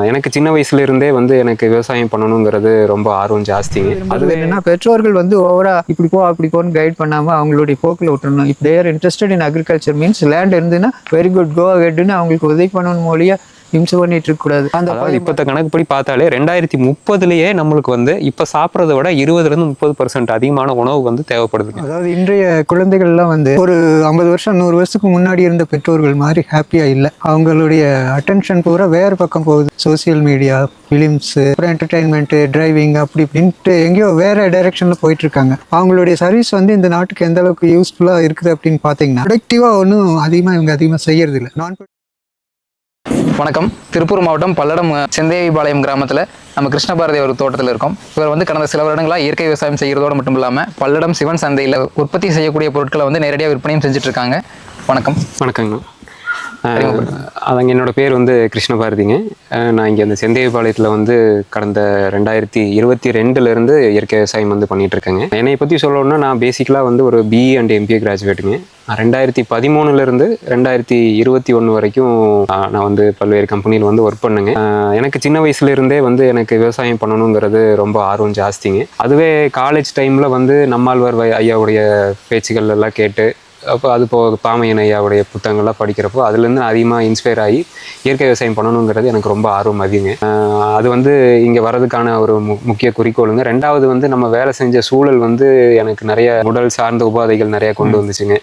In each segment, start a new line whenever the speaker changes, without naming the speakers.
எனக்கு சின்ன வயசுல இருந்தே வந்து எனக்கு விவசாயம் பண்ணணுங்கிறது ரொம்ப ஆர்வம் ஜாஸ்திங்க.
அது என்னன்னா பெற்றோர்கள் வந்து ஓவரா இப்படி போ அப்படி போன்னு கைட் பண்ணாம அவங்களுடைய போக்கில் விட்டுறணும். If they're interested in agriculture means land இருந்துன்னா வெரி குட் கோ அஹெட்னு அவங்களுக்கு உதவி பண்ணணும் மொழியா இம்சை பண்ணிட்டு இருக்க கூடாது.
அதாவது இப்பத்த கணக்குப்படி பார்த்தாலே 2030 நம்மளுக்கு வந்து இப்ப சாப்பிட்றத விட 20-30% அதிகமான உணவு வந்து தேவைப்படுது.
அதாவது இன்றைய குழந்தைகள்லாம் வந்து ஒரு 50 வருஷம் 100 வருஷத்துக்கு முன்னாடி இருந்த பெற்றோர்கள் மாதிரி ஹாப்பியா இல்லை. அவங்களுடைய அட்டென்ஷன் பூரா வேறு பக்கம் போகுது. சோசியல் மீடியா, ஃபிலிம்ஸ், அப்புறம் என்டர்டைன்மெண்ட், டிரைவிங் அப்படி இப்படின்ட்டு எங்கேயோ வேற டைரக்ஷன்ல போயிட்டு இருக்காங்க. அவங்களுடைய சர்வீஸ் வந்து இந்த நாட்டுக்கு எந்த அளவுக்கு யூஸ்ஃபுல்லா இருக்குது அப்படின்னு பார்த்தீங்கன்னா ப்ரொடக்டிவா ஒன்றும் அதிகமாக செய்யறது இல்லை.
வணக்கம். திருப்பூர் மாவட்டம் பல்லடம் செந்தேவிபாளையம் கிராமத்தில் நம்ம கிருஷ்ணபாரதி ஒரு தோட்டத்தில் இருக்கோம். இவர் வந்து கடந்த சில வருடங்களாக இயற்கை விவசாயம் செய்கிறதோடு மட்டும் இல்லாமல் பல்லடம் சிவன் சந்தையில் உற்பத்தி செய்யக்கூடிய பொருட்களை வந்து நேரடியாக விற்பனையும் செஞ்சுட்டு இருக்காங்க. வணக்கம்.
வணக்கங்கண்ணா. அதங்க என்னோட பேர் வந்து கிருஷ்ணபாரதிங்க. நான் இங்கே அந்த செந்தேவிபாளையத்தில் வந்து கடந்த 2022 இயற்கை விவசாயம் வந்து பண்ணிட்டு இருக்கேங்க. என்னை பற்றி சொல்லணும்னா நான் பேசிக்கலாக வந்து ஒரு பிஇ அண்ட் எம்பிஏ கிராஜுவேட்டுங்க. 2013 2021 வரைக்கும் நான் வந்து பல்வேறு கம்பெனியில் வந்து ஒர்க் பண்ணுங்க. எனக்கு சின்ன வயசுல இருந்தே வந்து எனக்கு விவசாயம் பண்ணணுங்கிறது ரொம்ப ஆர்வம் ஜாஸ்திங்க. அதுவே காலேஜ் டைமில் வந்து நம்மாழ்வார் ஐயாவுடைய பேச்சுகள் எல்லாம் கேட்டு அப்போ அது போக பாமையன் ஐயாவுடைய புத்தகங்கள்லாம் படிக்கிறப்போ அதுலேருந்து அதிகமாக இன்ஸ்பயர் ஆகி இயற்கை விவசாயம் பண்ணணுங்கிறது எனக்கு ரொம்ப ஆர்வம் அதிகங்க. அது வந்து இங்கே வர்றதுக்கான ஒரு முக்கிய குறிக்கோளுங்க. ரெண்டாவது வந்து நம்ம வேலை செஞ்ச சூழல் வந்து எனக்கு நிறைய உடல் சார்ந்த உபாதைகள் நிறைய கொண்டு வந்துச்சுங்க.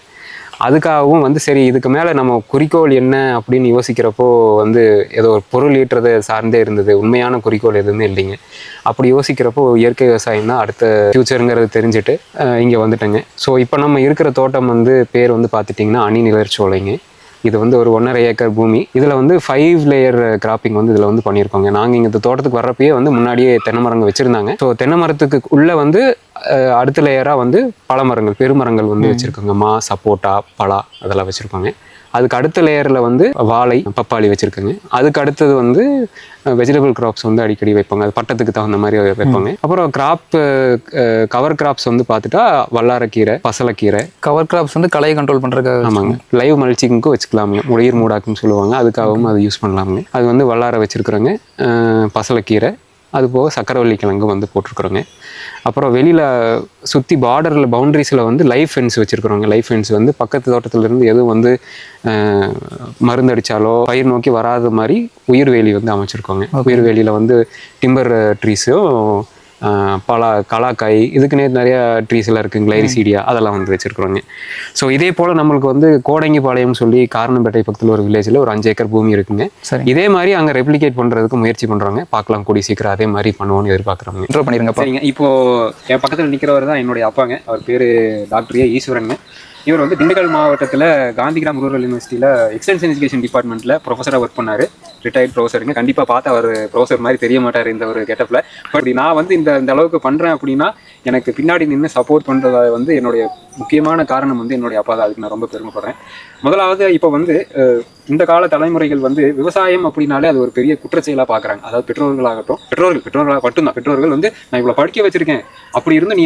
அதுக்காகவும் வந்து சரி இதுக்கு மேலே நம்ம குறிக்கோள் என்ன அப்படின்னு யோசிக்கிறப்போ வந்து ஏதோ ஒரு பொருள் ஈட்டுறதை சார்ந்தே இருந்தது. உண்மையான குறிக்கோள் எதுவுமே இல்லைங்க. அப்படி யோசிக்கிறப்போ இயற்கை விவசாயம் தான் அடுத்த ஃபியூச்சருங்கிறது தெரிஞ்சுட்டு இங்கே வந்துட்டேங்க. ஸோ இப்போ நம்ம இருக்கிற தோட்டம் வந்து பேர் வந்து பார்த்துட்டிங்கன்னா அணிநிழற் சோலைங்க. இது வந்து ஒரு 1.5 ஏக்கர் பூமி. இதில் வந்து 5 லேயர் கிராப்பிங் வந்து இதில் வந்து பண்ணியிருக்கோங்க. நாங்கள் இங்கே இந்த தோட்டத்துக்கு வர்றப்பயே வந்து முன்னாடியே தென்னை மரங்கள் வச்சுருந்தாங்க. ஸோ தென்னை மரத்துக்கு உள்ளே வந்து அடுத்த லேயராக வந்து பழமரங்கள், பெருமரங்கள் வந்து வச்சுருக்கோங்க. மா, சப்போட்டா, பலா அதெல்லாம் வச்சுருக்கோங்க. அதுக்கு அடுத்த லேயரில் வந்து வாழை, பப்பாளி வச்சுருக்கோங்க. அதுக்கு அடுத்தது வந்து வெஜிடபிள் கிராப்ஸ் வந்து அடிக்கடி வைப்பாங்க. அது பட்டத்துக்கு தகுந்த மாதிரி வைப்பாங்க. அப்புறம் கவர் கிராப்ஸ் வந்து பார்த்துட்டா வல்லாரக்கீரை, பசலைக்கீரை.
கவர் கிராப்ஸ் வந்து களையை கண்ட்ரோல் பண்ணுறதுக்காக.
ஆமாங்க. லைவ் மல்ச்சிங்க்கும் வச்சுக்கலாமுங்க. உயிர் மூடாக்குன்னு சொல்லுவாங்க. அதுக்காகவும் அது யூஸ் பண்ணலாமுங்க. அது வந்து வல்லாரை வச்சுருக்குறோங்க. பசலைக்கீரை, அது போக சக்கரவள்ளி கிழங்கு வந்து போட்டிருக்குறோங்க. அப்புறம் வெளியில் சுற்றி பார்டரில் பவுண்ட்ரிஸில் வந்து லைஃப் ஃபென்ஸ் வச்சுருக்குறோங்க. லைஃப் ஃபென்ஸ் வந்து பக்கத்து தோட்டத்துலேருந்து எதுவும் வந்து மருந்தடித்தாலோ பயிர் நோக்கி வராத மாதிரி உயிர்வேலி வந்து அமைச்சிருக்கோங்க. உயிர்வேலியில் வந்து டிம்பர் ட்ரீஸும் கலாக்காய் இதுக்குன்னே நிறைய ட்ரீஸ் எல்லாம் இருக்குங்க. லைரிசீடியா அதெல்லாம் வந்து வச்சுருக்குறோங்க. ஸோ இதே போல் நம்மளுக்கு வந்து கோடங்கிபாளையம் சொல்லி காரணம்பேட்டை பக்கத்தில் ஒரு வில்லேஜில் ஒரு 5 ஏக்கர் பூமி இருக்குங்க. இதே மாதிரி அங்கே ரெப்ளிகேட் பண்ணுறதுக்கு முயற்சி பண்ணுறாங்க. பார்க்கலாம், கூடி சீக்கிரம் அதே மாதிரி பண்ணுவோன்னு எதிர்பார்க்குறாங்க.
இன்ட்ரோ பண்ணிடுங்க.
சரிங்க. இப்போது என் பக்கத்தில் நிற்கிறவர் தான் என்னுடைய அப்பாங்க. அவர் பேர் டாக்டர் ஈஸ்வரனுங்க. இவர் வந்து திண்டுக்கல் மாவட்டத்தில் காந்திகிராம் ரூரல் யூனிவர்சிட்டியில் எக்ஸ்டென்ஷன் எஜுகேஷன் டிபார்ட்மெண்ட்டில் ப்ரொஃபஸராக ஒர்க் பண்ணார். ரிட்டையர்ட் ப்ரொஃபஸருங்க. கண்டிப்பாக பார்த்தா அவர் ப்ரொஃபஸர் மாதிரி தெரிய மாட்டார் இந்த ஒரு கெட்டப்பில். பட் நான் வந்து இந்த அளவுக்கு பண்ணுறேன் அப்படின்னா எனக்கு பின்னாடி நின்று சப்போர்ட் பண்ணுறதா வந்து என்னுடைய முக்கியமான காரணம் வந்து என்னுடைய அப்பா தான். அதுக்கு நான் ரொம்ப பெருமைப்படுறேன். முதலாவது இப்போ வந்து இந்த கால தலைமுறைகள் வந்து விவசாயம் அப்படின்னாலே அது ஒரு பெரிய குற்றச்செயலாக பார்க்குறாங்க. அதாவது பெற்றோர்களாக மட்டும்தான். பெற்றோர்கள் வந்து நான் இவ்வளோ படிக்க வச்சிருக்கேன், அப்படி இருந்து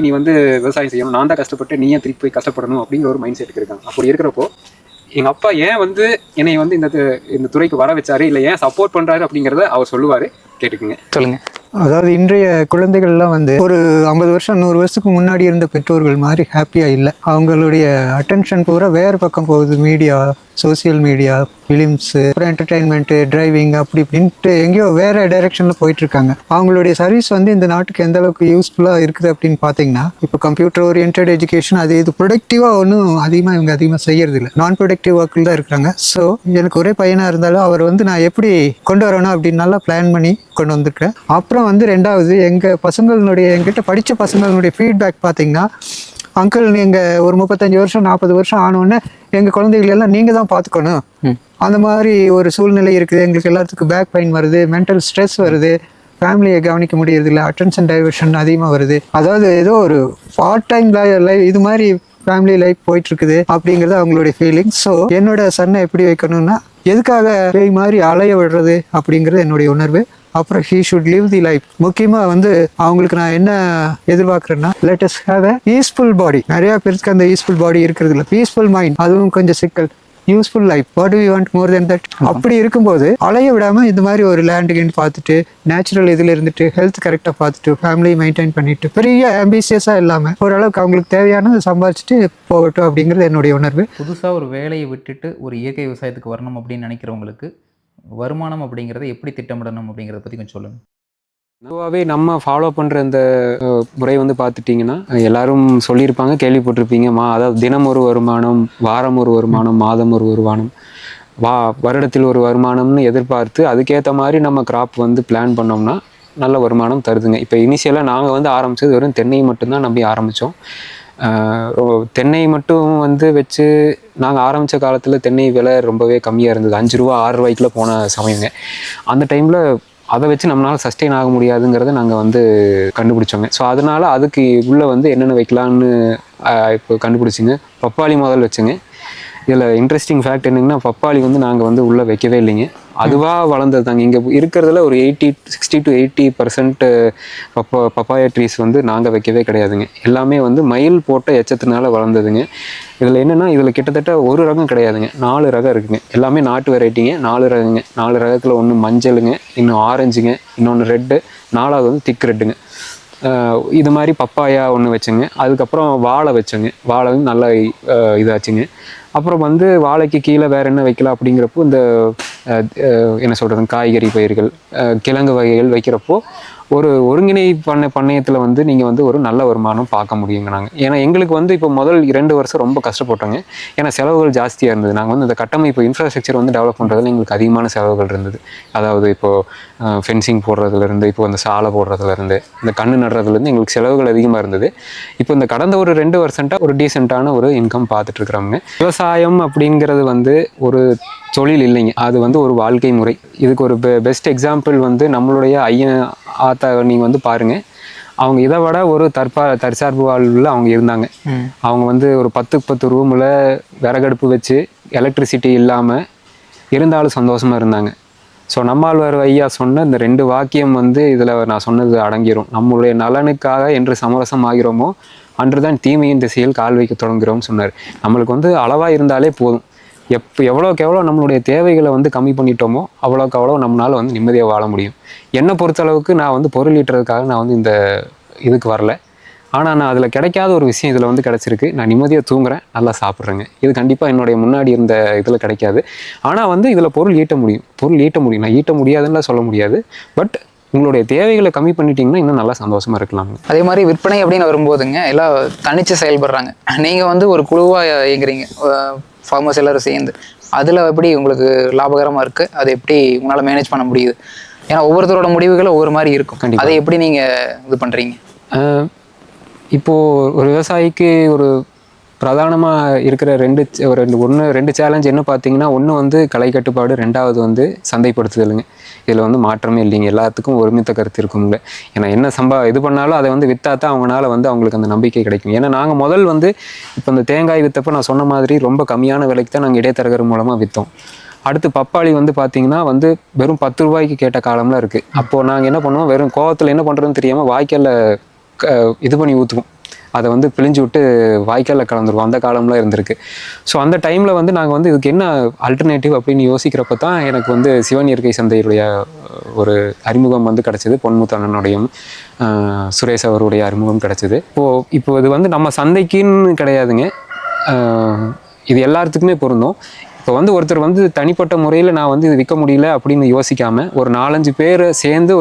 நீ வந்து விவசாயம் செய்யணும், நான் தான் கஷ்டப்பட்டு நீ ஏன் திருப்பி போய் கஷ்டப்படணும் அப்படிங்கிற ஒரு மைண்ட் செட்டுக்கு இருக்காங்க. அப்படி இருக்கிறப்போ எங்கள் அப்பா ஏன் வந்து என்னை வந்து இந்த துறைக்கு வர வச்சாரு, இல்லை ஏன் சப்போர்ட் பண்ணுறாரு அப்படிங்கிறத அவர் சொல்லுவார். கேட்டுக்குங்க.
சொல்லுங்கள்.
அதாவது இன்றைய குழந்தைகள்லாம் வந்து ஒரு 50 வருஷம் 100 வருஷத்துக்கு முன்னாடி இருந்த பெற்றோர்கள் மாதிரி ஹாப்பியா இல்லை. அவங்களுடைய அட்டென்ஷன் பூரா வேறு பக்கம் போகுது. மீடியா, சோசியல் மீடியா, ஃபிலிம்ஸ், அப்புறம் என்டர்டைன்மெண்ட், டிரைவிங் அப்படி இப்படின்ட்டு எங்கேயோ வேற டைரக்ஷன்ல போயிட்டு இருக்காங்க. அவங்களுடைய சர்வீஸ் வந்து இந்த நாட்டுக்கு எந்த அளவுக்கு யூஸ்ஃபுல்லா இருக்குது அப்படின்னு பார்த்தீங்கன்னா இப்போ கம்ப்யூட்டர் ஓரியன்ட் எஜுகேஷன் அது இது ப்ரொடக்டிவா ஒன்றும் அதிகமாக செய்யறது இல்லை. நான் ப்ரொடக்டிவ் ஒர்க்கில் தான் இருக்கிறாங்க. ஸோ எனக்கு ஒரே பையனாக இருந்தாலும் அவர் வந்து நான் எப்படி கொண்டு வரணும் அப்படின்னு நல்லா பிளான் பண்ணி கொண்டு வந்திருக்கேன். அப்புறம் வந்து ரெண்டாவது எங்கிட்ட படித்த பசங்களுடைய ஃபீட்பேக் பார்த்தீங்கன்னா, அங்கிள் நீங்கள் ஒரு 35 வருஷம் 40 வருஷம் ஆனோடனே எங்கள் குழந்தைகள் எல்லாம் நீங்கள் தான் பார்த்துக்கணும், அந்த மாதிரி ஒரு சூழ்நிலை இருக்குது. எங்களுக்கு எல்லாத்துக்கும் பேக் பெயின் வருது, மென்டல் ஸ்ட்ரெஸ் வருது, ஃபேமிலியை கவனிக்க முடியறது இல்லை, அட்டென்ஷன் டைவர்ஷன் அதிகமாக வருது. அதாவது ஏதோ ஒரு பார்ட் டைம் லைஃப் இது மாதிரி ஃபேமிலி லைஃப் போயிட்டு இருக்குது அப்படிங்கிறது அவங்களுடைய ஃபீலிங். ஸோ என்னோட சன்னை எப்படி வைக்கணும்னா எதுக்காக பேய் மாதிரி அலைய விடுறது அப்படிங்கிறது என்னுடைய உணர்வு. அப்புறம் he should live the life. முக்கியமாக வந்து அவங்களுக்கு நான் என்ன எதிர்பார்க்குறேன்னா, let us have a peaceful body. நிறைய பேருக்கு அந்த பீஸ்ஃபுல் பாடி இருக்கிறது இல்லை, பீஸ்ஃபுல் மைண்ட் அதுவும் கொஞ்சம் சிக்கல். Useful life. What to you want more then that? அப்படி இருக்கும்போது அலைய விடாம இந்த மாதிரி ஒரு லேண்டுக்குன்னு பார்த்துட்டு நேச்சுரல் இதில் இருந்துட்டு ஹெல்த் கரெக்டாக பார்த்துட்டு ஃபேமிலி மெயின்டைன் பண்ணிட்டு பெரிய ஆம்பிஷியஸாக இல்லாமல் ஓரளவுக்கு அவங்களுக்கு தேவையானதை சம்பாதிச்சுட்டு போகட்டும் அப்படிங்கிறது என்னுடைய உணர்வு.
புதுசாக ஒரு வேலையை விட்டுட்டு ஒரு இயற்கை விவசாயத்துக்கு வரணும் அப்படின்னு நினைக்கிறவங்களுக்கு வருமானம் அப்படிங்கிறத எப்படி திட்டமிடணும் அப்படிங்கிறத பற்றி கொஞ்சம் சொல்லுங்கள்.
பொதுவாகவே நம்ம ஃபாலோ பண்ணுற இந்த முறை வந்து பார்த்துட்டிங்கன்னா எல்லாரும் சொல்லியிருப்பாங்க, கேள்விப்பட்டிருப்பீங்க. அதாவது தினம் ஒரு வருமானம், வாரம் ஒரு வருமானம், மாதம் ஒரு வருமானம், வருடத்தில் ஒரு வருமானம்னு எதிர்பார்த்து அதுக்கேற்ற மாதிரி நம்ம கிராப் வந்து பிளான் பண்ணோம்னா நல்ல வருமானம் தருதுங்க. இப்போ இனிஷியலாக நாங்கள் வந்து ஆரம்பித்தது வெறும் தென்னை மட்டும்தான் நம்பி ஆரம்பித்தோம். தென்னை மட்டும் வந்து வச்சு நாங்கள் ஆரம்பித்த காலத்தில் தென்னை விலை ரொம்பவே கம்மியாக இருந்தது. 5 ரூபா 6 ரூபாய்க்குள்ள போன சமயங்க. அந்த டைமில் அதை வச்சு நம்மளால் சஸ்டெயின் ஆக முடியாதுங்கிறத நாங்கள் வந்து கண்டுபிடிச்சோங்க. ஸோ அதனால் அதுக்கு உள்ளே வந்து என்னென்ன வைக்கலான்னு இப்போ கண்டுபிடிச்சிங்க. பப்பாளி முதல் வச்சுங்க. இதில் இன்ட்ரெஸ்டிங் ஃபேக்ட் என்னங்கன்னா, பப்பாளி வந்து நாங்கள் வந்து உள்ளே வைக்கவே இல்லைங்க. அதுவாக வளர்ந்தது தாங்க. இங்கே இருக்கிறதுல ஒரு 60 to 80% பப்பாயா ட்ரீஸ் வந்து நாங்கள் வைக்கவே கிடையாதுங்க. எல்லாமே வந்து மயில் போட்ட எச்சத்தினால வளர்ந்ததுங்க. இதில் என்னென்னா, இதில் கிட்டத்தட்ட ஒரு ரகம் கிடையாதுங்க, 4 ரகம் இருக்குங்க. எல்லாமே நாட்டு வெரைட்டிங்க. 4 ரகங்க. 4 ரகத்தில் ஒன்று மஞ்சளுங்க, இன்னும் ஆரஞ்சுங்க, இன்னொன்று ரெட்டு, 4வது வந்து திக் ரெட்டுங்க. இது மாதிரி பப்பாயா ஒன்று வச்சுங்க. அதுக்கப்புறம் வாழை வச்சுங்க. வாழை வந்து நல்லா இதாச்சுங்க. அப்புறம் வந்து வாழைக்கு கீழே வேறு என்ன வைக்கலாம் அப்படிங்கிறப்போ இந்த என்ன சொல்கிறது, காய்கறி பயிர்கள், கிழங்கு வகைகள் வைக்கிறப்போ ஒரு ஒருங்கிணை பண்ணையத்தில் வந்து நீங்கள் வந்து ஒரு நல்ல வருமானம் பார்க்க முடியுங்க. நாங்கள் ஏன்னா எங்களுக்கு வந்து இப்போ முதல் 2 வருஷம் ரொம்ப கஷ்டப்பட்டோங்க. ஏன்னா செலவுகள் ஜாஸ்தியாக இருந்தது. நாங்கள் வந்து இந்த கட்டமைப்பு இன்ஃப்ராஸ்ட்ரக்சர் வந்து டெவலப் பண்ணுறதுல எங்களுக்கு அதிகமான செலவுகள் இருந்தது. அதாவது இப்போது ஃபென்சிங் போடுறதுலேருந்து, இப்போ இந்த சாலை போடுறதுலேருந்து, இந்த கன்று நடுறதுலேருந்து எங்களுக்கு செலவுகள் அதிகமாக இருந்தது. இப்போ இந்த கடந்த ஒரு 2 வருஷம்ட்டா ஒரு டீசெண்டான ஒரு இன்கம் பார்த்துட்ருக்குறோங்க. விவசாயம் அப்படிங்கிறது வந்து ஒரு தொழில் இல்லைங்க, அது வந்து ஒரு வாழ்க்கை முறை. இதுக்கு ஒரு பெஸ்ட் எக்ஸாம்பிள் வந்து நம்மளுடைய ஐயன் ஆத்தா நீங்கள் வந்து பாருங்கள். அவங்க இதை விட ஒரு தற்சார்பு வாழ்வில் அவங்க இருந்தாங்க. அவங்க வந்து ஒரு 10 ரூமில் விறகடுப்பு வச்சு எலக்ட்ரிசிட்டி இல்லாமல் இருந்தாலும் சந்தோஷமாக இருந்தாங்க. ஸோ நம்மாழ்வார் ஐயா சொன்ன இந்த 2 வாக்கியம் வந்து இதில் நான் சொன்னது அடங்கிடும். நம்மளுடைய நலனுக்காக என்று சமரசம் ஆகிறோமோ அன்று தான் தீமையின் திசையில் கால் வைக்க தொடங்குகிறோம்னு சொன்னார். நம்மளுக்கு வந்து அளவாக இருந்தாலே போதும். எவ்வளோக்கு எவ்வளோ நம்மளுடைய தேவைகளை வந்து கம்மி பண்ணிட்டோமோ அவ்வளோக்கு அவ்வளோ நம்மளால் வந்து நிம்மதியாக வாழ முடியும். என்னை பொறுத்தளவுக்கு நான் வந்து பொருள் ஈட்டுறதுக்காக நான் வந்து இந்த இதுக்கு வரல. ஆனால் நான் அதில் கிடைக்காத ஒரு விஷயம் இதில் வந்து கிடச்சிருக்கு. நான் நிம்மதியாக தூங்குறேன், நல்லா சாப்பிட்றேங்க. இது கண்டிப்பாக என்னுடைய முன்னாடி இருந்த இதில் கிடைக்காது. ஆனால் வந்து இதில் பொருள் ஈட்ட முடியும். நான் ஈட்ட முடியாதுன்னு சொல்ல முடியாது. பட் உங்களுடைய தேவைகளை கம்மி பண்ணிட்டீங்கன்னா இன்னும் நல்லா சந்தோஷமாக இருக்கலாங்க.
அதே மாதிரி விற்பனை அப்படின்னு வரும்போதுங்க எல்லாம் தனித்து செயல்படுறாங்க. நீங்கள் வந்து ஒரு குழுவாக இயங்குறீங்க, ஃபார்மர்ஸ் எல்லோரும் சேர்ந்து. அதில் எப்படி உங்களுக்கு லாபகரமாக இருக்குது? அதை எப்படி உங்களால் மேனேஜ் பண்ண முடியுது? ஏன்னா ஒவ்வொருத்தரோட முடிவுகளும் ஒவ்வொரு மாதிரி இருக்கும். கண்டிப்பாக அதை எப்படி நீங்கள் இது பண்ணுறீங்க?
இப்போது ஒரு விவசாயிக்கு ஒரு பிரதானமாக இருக்கிற ரெண்டு சேலஞ்ச் என்ன பார்த்தீங்கன்னா, ஒன்று வந்து கலை கட்டுப்பாடு, 2வது வந்து சந்தைப்படுத்துதலுங்க. இதில் வந்து மாற்றமே இல்லைங்க. எல்லாத்துக்கும் ஒருமித்த கருத்து இருக்குங்க. ஏன்னா என்ன இது பண்ணாலும் அதை வந்து விற்றாதான் அவங்களால வந்து அவங்களுக்கு அந்த நம்பிக்கை கிடைக்கும். ஏன்னா நாங்கள் முதல் வந்து இப்போ இந்த தேங்காய் விற்றப்போ நான் சொன்ன மாதிரி ரொம்ப கம்மியான விலைக்கு தான் நாங்கள் இடைத்தரகர் மூலமாக விற்றோம். அடுத்து பப்பாளி வந்து பார்த்திங்கன்னா வந்து வெறும் 10 ரூபாய்க்கு கேட்ட காலம்லாம் இருக்குது. அப்போது நாங்கள் என்ன பண்ணுவோம், வெறும் கோவத்தில் என்ன பண்ணுறதுன்னு தெரியாமல் வாய்க்காலில் இது பண்ணி ஊற்றுவோம். அதை வந்து பிழிஞ்சு விட்டு வாய்க்காலில் கலந்துருவோம். அந்த காலம்லாம் இருந்திருக்கு. ஸோ அந்த டைமில் வந்து நாங்கள் வந்து இதுக்கு என்ன அல்டர்னேட்டிவ் அப்படின்னு யோசிக்கிறப்ப தான் எனக்கு வந்து சிவன் இயற்கை சந்தையுடைய ஒரு அறிமுகம் வந்து கிடச்சிது. பொன்முத்தண்ணனுடையும் சுரேஷ் அவருடைய அறிமுகம் கிடச்சிது. இப்போ இது வந்து நம்ம சந்தைக்குன்னு கிடையாதுங்க, இது எல்லாத்துக்குமே பொருந்தும். இப்போ வந்து ஒருத்தர் வந்து தனிப்பட்ட முறையில் நான் வந்து இது விற்க முடியல அப்படின்னு யோசிக்காமல் ஒரு 4-5 பேர் சேர்ந்து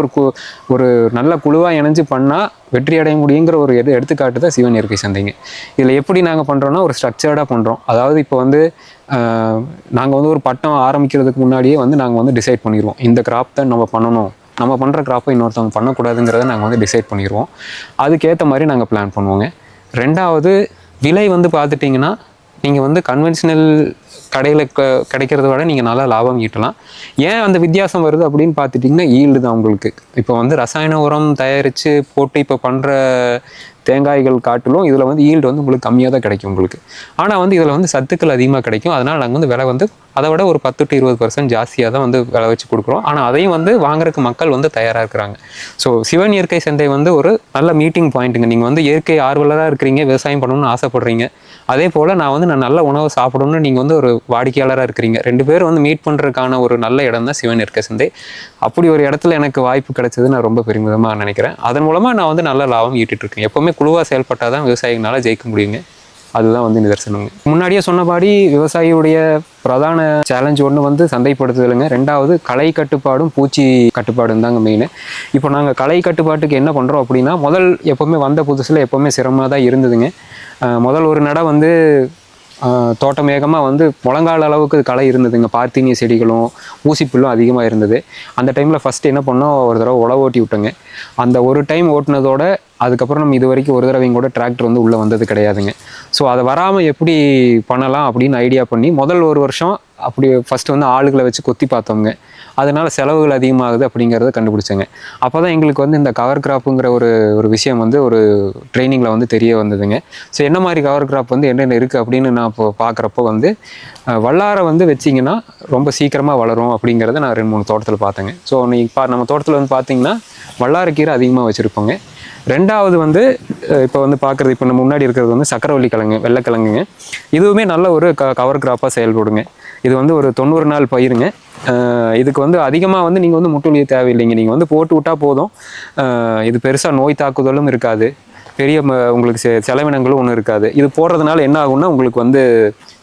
ஒரு நல்ல குழுவாக இணைஞ்சு பண்ணால் வெற்றி அடைய முடியுங்கிற ஒரு எடுத்துக்காட்டு தான் சிவன் இயற்கை சந்தைங்க. இதில் எப்படி நாங்கள் பண்ணுறோன்னா ஒரு ஸ்ட்ரக்சர்டாக பண்ணுறோம். அதாவது இப்போ வந்து நாங்கள் வந்து ஒரு பட்டம் ஆரம்பிக்கிறதுக்கு முன்னாடியே வந்து நாங்கள் வந்து டிசைட் பண்ணிடுவோம், இந்த கிராப் தான் நம்ம பண்ணணும், நம்ம பண்ணுற கிராப்பை இன்னொருத்தவங்க பண்ணக்கூடாதுங்கிறத நாங்கள் வந்து டிசைட் பண்ணிடுவோம். அதுக்கேற்ற மாதிரி நாங்கள் பிளான் பண்ணுவோங்க. 2வது விலை வந்து பார்த்துட்டிங்கன்னா, நீங்கள் வந்து கன்வென்ஷனல் கடையில் கிடைக்கிறத விட நீங்கள் நல்லா லாபம் ஈட்டலாம். ஏன் அந்த வித்தியாசம் வருது அப்படின்னு பார்த்துட்டிங்கன்னா, ஈல்டு தான் உங்களுக்கு. இப்போ வந்து ரசாயன உரம் தயாரித்து போட்டு இப்போ பண்ணுற தேங்காய்கள் காட்டிலும் இதில் வந்து ஈல்டு வந்து உங்களுக்கு கம்மியாக தான் கிடைக்கும் உங்களுக்கு. ஆனால் வந்து இதில் வந்து சத்துக்கள் அதிகமாக கிடைக்கும். அதனால் நாங்கள் வந்து விலை வந்து அதை விட ஒரு 10 to 20% ஜாஸ்தியாக தான் வந்து விலை வச்சு கொடுக்குறோம். ஆனால் அதையும் வந்து வாங்குறதுக்கு மக்கள் வந்து தயாராக இருக்கிறாங்க. ஸோ சிவன் இயற்கை சந்தை வந்து ஒரு நல்ல மீட்டிங் பாயிண்ட்டுங்க. நீங்கள் வந்து இயற்கை ஆர்வலராக இருக்கிறீங்க, விவசாயம் பண்ணணும்னு ஆசைப்படுறீங்க, அதே போல் நான் நல்ல உணவு சாப்பிடணும்னு நீங்கள் வந்து ஒரு வாடிக்கையாளராக இருக்கிறீங்க, 2 பேரும் வந்து மீட் பண்ணுறதுக்கான ஒரு நல்ல இடம் தான் சிவன் இயற்கை சந்தை. அப்படி ஒரு இடத்துல எனக்கு வாய்ப்பு கிடைச்சது நான் ரொம்ப பெருமிதமாக நினைக்கிறேன். அதன் மூலமாக நான் வந்து நல்ல லாபம் ஈட்டிட்டு இருக்கேன். எப்போவுமே குழுவாக செயல்பட்டால் தான் விவசாயிகளால் ஜெயிக்க முடியுங்க. அதுதான் வந்து நிதர்சனங்க. முன்னாடியே சொன்னபடி விவசாயியுடைய பிரதான சேலஞ்ச் ஒன்று வந்து சந்தைப்படுத்துதலுங்க, 2வது களை கட்டுப்பாடும் பூச்சி கட்டுப்பாடும் தாங்க மெயின். இப்போ நாங்கள் களை கட்டுப்பாட்டுக்கு என்ன பண்ணுறோம் அப்படின்னா, எப்போவுமே வந்த புதுசில் எப்போவுமே சிரமமாக தான் இருந்ததுங்க. முதல் ஒரு நடை வந்து தோட்டமேகமாக வந்து முழங்கால் அளவுக்கு களை இருந்ததுங்க. பார்த்தீனிய செடிகளும் ஊசிப்புல்லும் அதிகமாக இருந்தது. அந்த டைமில் ஃபஸ்ட்டு என்ன பண்ணோம், ஒரு தடவை உழவு ஓட்டி விட்டோங்க. அந்த ஒரு டைம் ஓட்டினதோட அதுக்கப்புறம் நம்ம இது வரைக்கும் ஒரு தடவையும் கூட டிராக்டர் வந்து உள்ளே வந்தது கிடையாதுங்க. ஸோ அதை வராமல் எப்படி பண்ணலாம் அப்படின்னு ஐடியா பண்ணி முதல் ஒரு வருஷம் அப்படி ஃபஸ்ட்டு வந்து ஆளுகளை வச்சு கொத்தி பார்த்தோங்க. அதனால் செலவுகள் அதிகமாகுது அப்படிங்கிறத கண்டுபிடிச்சேங்க. அப்போ தான் எங்களுக்கு வந்து இந்த கவர் கிராப்புங்கிற ஒரு விஷயம் வந்து ஒரு ட்ரைனிங்கில் வந்து தெரிய வந்ததுங்க. ஸோ என்ன மாதிரி கவர் கிராப் வந்து என்னென்ன இருக்குது அப்படின்னு நான் இப்போ பார்க்குறப்போ வந்து வல்லாரை வந்து வச்சிங்கன்னா ரொம்ப சீக்கிரமாக வளரும் அப்படிங்கிறத நான் 2-3 தோட்டத்தில் பார்த்தேங்க. ஸோ நம்ம தோட்டத்தில் வந்து பார்த்தீங்கன்னா வல்லாரைக்கீரை அதிகமாக வச்சுருப்போங்க. 2வது வந்து இப்போ வந்து பார்க்குறது, இப்போ நம்ம முன்னாடி இருக்கிறது வந்து சக்கரவள்ளி கிழங்கு, வெள்ளைக்கிழங்குங்க. இதுவுமே நல்ல ஒரு கவர் கிராப்பாக செயல்படுங்க. இது வந்து ஒரு 90 நாள் பயிருங்க. இதுக்கு வந்து அதிகமாக வந்து நீங்கள் வந்து முட்டுலிய தேவையில்லைங்க. நீங்கள் வந்து போட்டு விட்டால் போதும். இது பெருசாக நோய் தாக்குதலும் இருக்காது, பெரிய உங்களுக்கு செலவினங்களும் ஒன்றும் இருக்காது. இது போடுறதுனால என்ன ஆகும்னா உங்களுக்கு வந்து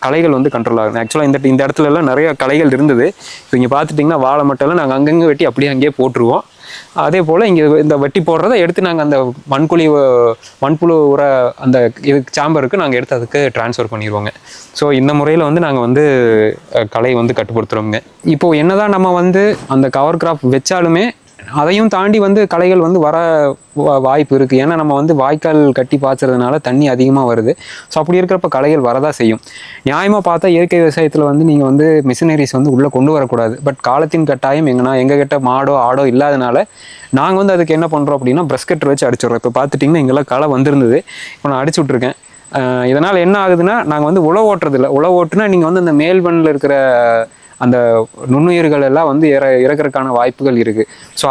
களைகள் வந்து கண்ட்ரோல் ஆகும். ஆக்சுவலாக இந்த இடத்துல எல்லாம் நிறைய களைகள் இருந்தது. இப்போ இங்கே பார்த்துட்டிங்கன்னா வாழை மட்டெல்லாம் நாங்கள் அங்கங்கே வெட்டி அப்படியே அங்கேயே போட்டுருவோம். அதே போல் இங்கே இந்த வெட்டி போடுறதை எடுத்து நாங்கள் அந்த மண்புழு உர அந்த சாம்பருக்கு நாங்கள் எடுத்து அதுக்கு ட்ரான்ஸ்ஃபர் பண்ணிடுவோங்க. ஸோ இந்த முறையில் வந்து நாங்கள் வந்து களை வந்து கட்டுப்படுத்துகிறோங்க. இப்போது என்னதான் நம்ம வந்து அந்த கவர் கிராப் வச்சாலுமே அதையும் தாண்டி வந்து களைகள் வந்து வர வாய்ப்பு இருக்குது. ஏன்னா நம்ம வந்து வாய்க்கால் கட்டி பாய்ச்சறதுனால தண்ணி அதிகமாக வருது. ஸோ அப்படி இருக்கிறப்ப களைகள் வரதான் செய்யும். நியாயமாக பார்த்தா இயற்கை விவசாயத்தில் வந்து நீங்கள் வந்து மிஷினரிஸ் வந்து உள்ளே கொண்டு வரக்கூடாது. பட் காலத்தின் கட்டாயம் எங்ககிட்ட மாடோ ஆடோ இல்லாதனால நாங்கள் வந்து அதுக்கு என்ன பண்ணுறோம் அப்படின்னா ப்ரஷ் கட்டர் வச்சு அடிச்சிடுறோம். இப்போ பார்த்துட்டிங்கன்னா இங்கெல்லாம் களை வந்திருந்தது, இப்போ நான் அடிச்சு விட்ருக்கேன். இதனால் என்ன ஆகுதுன்னா, நாங்கள் வந்து உழவு ஓட்டுறதில்லை. உழவு ஓட்டுனா நீங்கள் வந்து அந்த மேல்மண்ணில் இருக்கிற அந்த நுண்ணுயிர்கள் எல்லாம் வந்து இறக்கிறதுக்கான வாய்ப்புகள் இருக்குது. ஸோ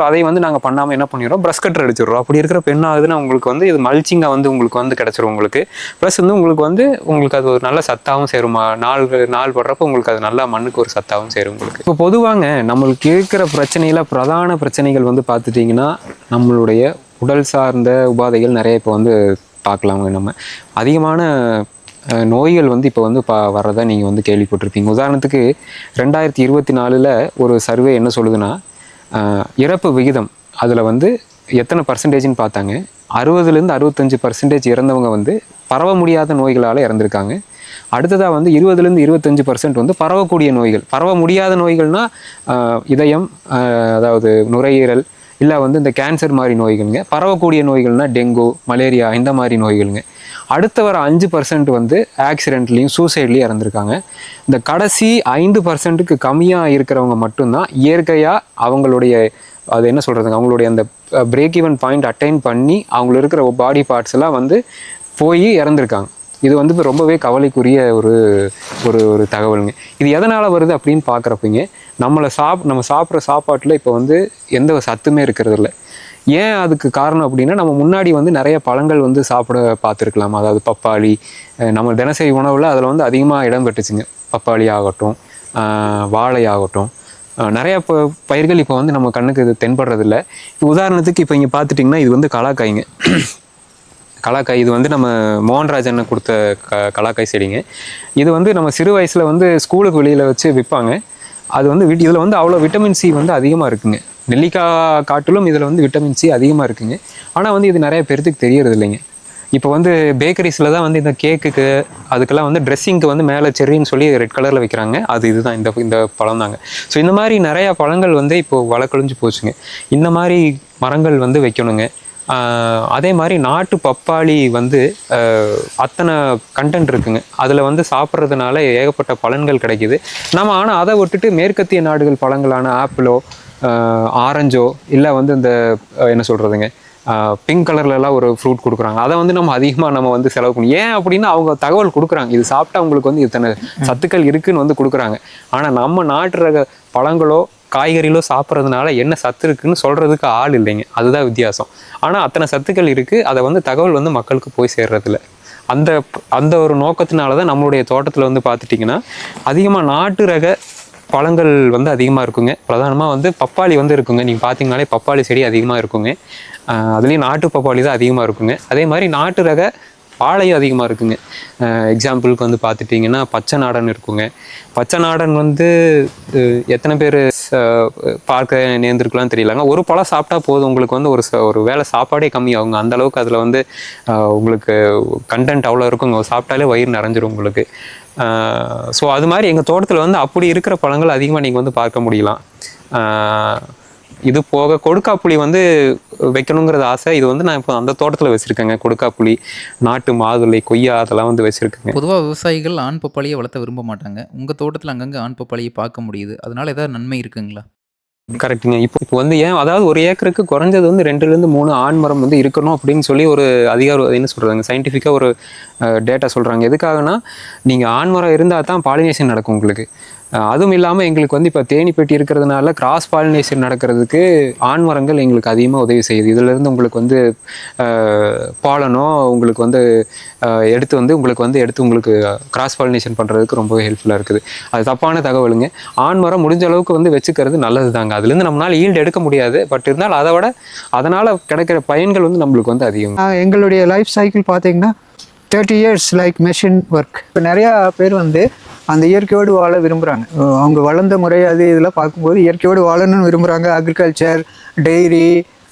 அதை வந்து நாங்கள் பண்ணாமல் என்ன பண்ணிடுறோம், ப்ரஷ் கட்டர் அடிச்சிடுறோம். அப்படி இருக்கிறப்ப என்ன ஆகுதுன்னா உங்களுக்கு வந்து இது மல்ச்சிங்காக வந்து உங்களுக்கு வந்து கிடச்சிரும் உங்களுக்கு. ப்ளஸ் வந்து உங்களுக்கு அது ஒரு நல்ல சத்தாகவும் சேருமா, நாள் படுறப்போ உங்களுக்கு அது நல்லா மண்ணுக்கு ஒரு சத்தாகவும் சேரும் உங்களுக்கு. இப்போ பொதுவாங்க நம்மளுக்கு இருக்கிற பிரச்சனையில் பிரதான பிரச்சனைகள் வந்து பார்த்துட்டிங்கன்னா நம்மளுடைய உடல் சார்ந்த உபாதைகள் நிறைய இப்போ வந்து பார்க்கலாங்க. நம்ம அதிகமான நோய்கள் வந்து இப்போ வந்து வர்றதை நீங்கள் வந்து கேள்விப்பட்டிருப்பீங்க. உதாரணத்துக்கு 2024 ஒரு சர்வே என்ன சொல்லுதுன்னா, இறப்பு விகிதம் அதில் வந்து எத்தனை பர்சன்டேஜ்னு பார்த்தாங்க. 60-65% இறந்தவங்க வந்து பரவ முடியாத நோய்களால் இறந்துருக்காங்க. அடுத்ததாக வந்து 20-25% வந்து பரவக்கூடிய நோய்கள். பரவ முடியாத நோய்கள்னால் இதயம், அதாவது நுரையீரல், இல்லை வந்து இந்த கேன்சர் மாதிரி நோய்களுங்க. பரவக்கூடிய நோய்கள்னால் டெங்கு, மலேரியா, இந்த மாதிரி நோய்களுங்க. அடுத்த வர 5% வந்து ஆக்சிடென்ட்லேயும் சூசைட்லேயும் இறந்துருக்காங்க. இந்த கடைசி 5%க்கு கம்மியாக இருக்கிறவங்க மட்டும்தான் இயற்கையாக அவங்களுடைய அது என்ன சொல்கிறதுங்க, அவங்களுடைய அந்த பிரேக் ஈவன் பாயிண்ட் அட்டைன் பண்ணி அவங்களுக்கு இருக்கிற பாடி பார்ட்ஸ் எல்லாம் வந்து போய் இறந்துருக்காங்க. இது வந்து இப்போ ரொம்பவே கவலைக்குரிய ஒரு தகவலுங்க. இது எதனால் வருது அப்படின்னு பார்க்குறப்பங்க, நம்ம சாப்பிட்ற சாப்பாட்டில் இப்போ வந்து எந்த சத்துமே இருக்கிறது இல்லை. ஏன் அதுக்கு காரணம் அப்படின்னா, நம்ம முன்னாடி வந்து நிறைய பழங்கள் வந்து சாப்பிட பார்த்துருக்கலாம். அதாவது பப்பாளி, நம்ம தினசரி உணவில் அதில் வந்து அதிகமாக இடம் பெற்றுச்சுங்க. பப்பாளி ஆகட்டும், வாழை ஆகட்டும், நிறைய பயிர்கள் இப்போ வந்து நம்ம கண்ணுக்கு இது தென்படுறதில்ல. உதாரணத்துக்கு இப்போ இங்கே பார்த்துட்டிங்கன்னா இது வந்து கலாக்காய்ங்க. கலாக்காய் இது வந்து நம்ம மோகன்ராஜன் கொடுத்த கலாக்காய் செடிங்க. இது வந்து நம்ம சிறு வயசில் வந்து ஸ்கூலுக்கு வெளியில் வச்சு விற்பாங்க. அது வந்து இதில் வந்து அவ்வளோ விட்டமின் சி வந்து அதிகமாக இருக்குங்க. நெல்லிக்காய் காட்டிலும் இதில் வந்து விட்டமின் சி அதிகமாக இருக்குங்க. ஆனால் வந்து இது நிறைய பேர்த்துக்கு தெரியறது இல்லைங்க. இப்போ வந்து பேக்கரிஸில் தான் வந்து இந்த கேக்குக்கு அதுக்கெல்லாம் வந்து ட்ரெஸ்ஸிங்க்கு வந்து மேலே செர்ரின்னு சொல்லி ரெட் கலரில் வைக்கிறாங்க. இதுதான் இந்த பழம் தாங்க. ஸோ இந்த மாதிரி நிறையா பழங்கள் வந்து இப்போது வழக்கொழிஞ்சு போச்சுங்க. இந்த மாதிரி மரங்கள் வந்து வைக்கணுங்க. அதே மாதிரி நாட்டு பப்பாளி வந்து அத்தனை கண்டென்ட் இருக்குங்க. அதில் வந்து சாப்பிட்றதுனால ஏகப்பட்ட பலன்கள் கிடைக்கிது. நம்ம ஆனால் அதை விட்டுட்டு மேற்கத்திய நாடுகள் பழங்களான ஆப்பிளோ ஆரஞ்சோ இல்லை வந்து இந்த என்ன சொல்கிறதுங்க பிங்க் கலர்லலாம் ஒரு ஃப்ரூட் கொடுக்குறாங்க. அதை வந்து நம்ம அதிகமாக நம்ம வந்து செலவு பண்ணி, ஏன் அப்படின்னா அவங்க தகவல் கொடுக்குறாங்க, இது சாப்பிட்டா உங்களுக்கு வந்து இத்தனை சத்துக்கள் இருக்குதுன்னு வந்து கொடுக்குறாங்க. ஆனால் நம்ம நாட்டு ரக பழங்களோ காய்கறிகளோ சாப்பிட்றதுனால என்ன சத்து இருக்குன்னு சொல்கிறதுக்கு ஆள் இல்லைங்க. அதுதான் வித்தியாசம். ஆனால் அத்தனை சத்துக்கள் இருக்குது, அதை வந்து தகவல் வந்து மக்களுக்கு போய் சேர்றதில்ல. அந்த அந்த ஒரு நோக்கத்தினால தான் நம்மளுடைய தோட்டத்தில் வந்து பார்த்துட்டிங்கன்னா அதிகமாக நாட்டு ரக பழங்கள் வந்து அதிகமாக இருக்குங்க. பிரதானமாக வந்து பப்பாளி வந்து இருக்குங்க. நீங்கள் பார்த்தீங்கனாலே பப்பாளி செடி அதிகமாக இருக்குங்க. அதுலேயும் நாட்டு பப்பாளி தான் அதிகமாக இருக்குங்க. அதே மாதிரி நாட்டு ரக வாழையும் அதிகமாக இருக்குங்க. எக்ஸாம்பிளுக்கு வந்து பார்த்துட்டிங்கன்னா பச்சை நாடன் இருக்குங்க. பச்சை நாடன் வந்து எத்தனை பேர் பார்க்க நேர்ந்துருக்கலாம்னு தெரியலங்க. ஒரு பழம் சாப்பிட்டா போதும் உங்களுக்கு வந்து ஒரு வேளை சாப்பாடே கம்மியாகுங்க. அந்தளவுக்கு அதில் வந்து உங்களுக்கு கண்டென்ட் அவ்வளோ இருக்குங்க. சாப்பிட்டாலே வயிறு நிறைஞ்சிரும் உங்களுக்கு. ஸோ அது மாதிரி எங்கள் தோட்டத்தில் வந்து அப்படி இருக்கிற பழங்கள் அதிகமாக நீங்கள் வந்து பார்க்க முடியலாம். இது போக கொடுக்காப்புளி வந்து வைக்கணுங்கிறது ஆசை. இது வந்து நான் இப்போ அந்த தோட்டத்தில் வச்சுருக்கேங்க. கொடுக்காப்புளி, நாட்டு மாதுளை, கொய்யா அதெல்லாம் வந்து வச்சுருக்கேங்க.
பொதுவாக விவசாயிகள் ஆண் பப்பாளியை வளர்த்த விரும்ப மாட்டாங்க. உங்கள் தோட்டத்தில் அங்கங்கே ஆண் பப்பாளியை பார்க்க முடியுது. அதனால ஏதாவது நன்மை இருக்குங்களா?
கரெக்டுங்க. இப்போ வந்து ஏன் அதாவது ஒரு ஏக்கருக்கு குறைஞ்சது வந்து 2-3 ஆண் மரம் வந்து இருக்கணும் அப்படின்னு சொல்லி ஒரு என்ன சொல்கிறாங்க, சயின்டிஃபிக்காக ஒரு டேட்டா சொல்கிறாங்க. எதுக்காகனா நீங்கள் ஆண் மரம் இருந்தால் தான் பாலினேஷன் நடக்கும் உங்களுக்கு. அதுவும் இல்லாமல் எங்களுக்கு வந்து இப்போ தேனி பெட்டி இருக்கிறதுனால கிராஸ் பாலினேஷன் நடக்கிறதுக்கு ஆண் மரங்கள் எங்களுக்கு அதிகமாக உதவி செய்யுது. இதிலேருந்து உங்களுக்கு வந்து பாலனோ உங்களுக்கு வந்து உங்களுக்கு கிராஸ் பாலினேஷன் பண்ணுறதுக்கு ரொம்பவே ஹெல்ப்ஃபுல்லாக இருக்குது. அது தப்பான தகவலுங்க. ஆண் மரம் முடிஞ்ச அளவுக்கு வந்து வச்சுக்கிறது நல்லது தாங்க. அதுலேருந்து நம்மளால் ஈல்டு எடுக்க முடியாது. பட் இருந்தாலும் அதனால் கிடைக்கிற பயன்கள் வந்து நம்மளுக்கு வந்து அதிகம்.
எங்களுடைய லைஃப் சைக்கிள் பார்த்தீங்கன்னா 30 years லைக் மெஷின் ஒர்க். இப்போ நிறையா பேர் வந்து அந்த இயற்கையோடு வாழ விரும்புகிறாங்க. அவங்க வளர்ந்த முறை அது இதெல்லாம் பார்க்கும்போது இயற்கையோடு வாழணும்னு விரும்புகிறாங்க. அக்ரிகல்ச்சர், டெய்ரி,